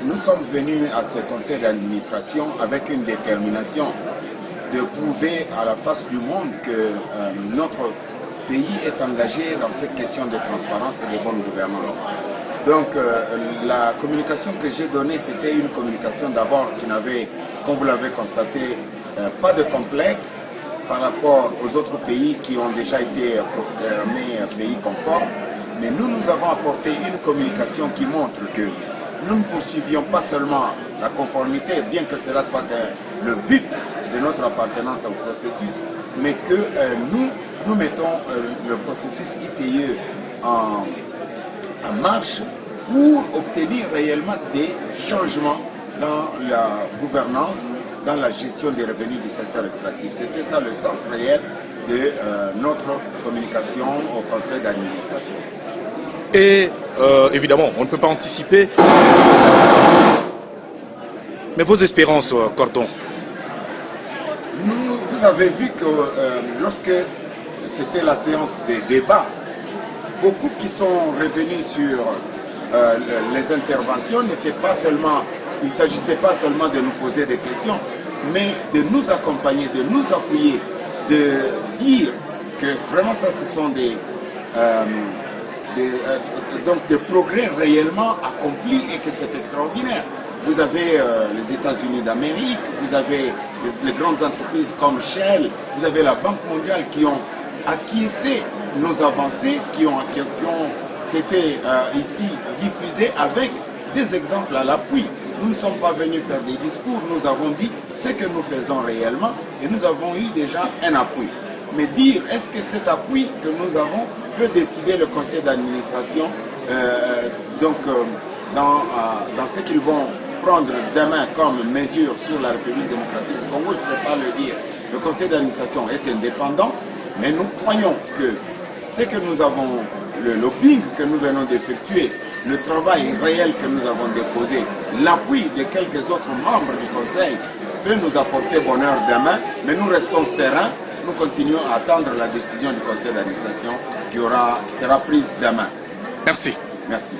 nous sommes venus à ce conseil d'administration avec une détermination de prouver à la face du monde que notre pays est engagé dans cette question de transparence et de bonne gouvernance. Donc la communication que j'ai donnée, c'était une communication d'abord qui n'avait, comme vous l'avez constaté, pas de complexe par rapport aux autres pays qui ont déjà été proclamés pays conformes. Mais nous avons apporté une communication qui montre que nous ne poursuivions pas seulement la conformité, bien que cela soit le but de notre appartenance au processus, mais que nous mettons le processus ITIE en marche pour obtenir réellement des changements dans la gouvernance, dans la gestion des revenus du secteur extractif. C'était ça le sens réel de notre communication au conseil d'administration. Et évidemment, on ne peut pas anticiper. Mais vos espérances, Cordon? Vous avez vu que lorsque c'était la séance des débats, beaucoup qui sont revenus sur les interventions n'étaient pas seulement, il ne s'agissait pas seulement de nous poser des questions, mais de nous accompagner, de nous appuyer, de dire que vraiment ça, ce sont des progrès réellement accomplis et que c'est extraordinaire. Vous avez les États-Unis d'Amérique, vous avez les grandes entreprises comme Shell, vous avez la Banque mondiale qui ont acquiescé nos avancées, qui ont été ici diffusées avec des exemples à l'appui. Nous ne sommes pas venus faire des discours, nous avons dit ce que nous faisons réellement et nous avons eu déjà un appui. Mais dire est-ce que cet appui que nous avons peut décider le conseil d'administration dans ce qu'ils vont prendre demain comme mesure sur la République démocratique du Congo, je ne peux pas le dire. Le conseil d'administration est indépendant, mais nous croyons que ce que nous avons, le lobbying que nous venons d'effectuer, le travail réel que nous avons déposé, l'appui de quelques autres membres du conseil peut nous apporter bonheur demain, mais nous restons sereins. Nous continuons à attendre la décision du conseil d'administration qui sera prise demain. Merci. Merci.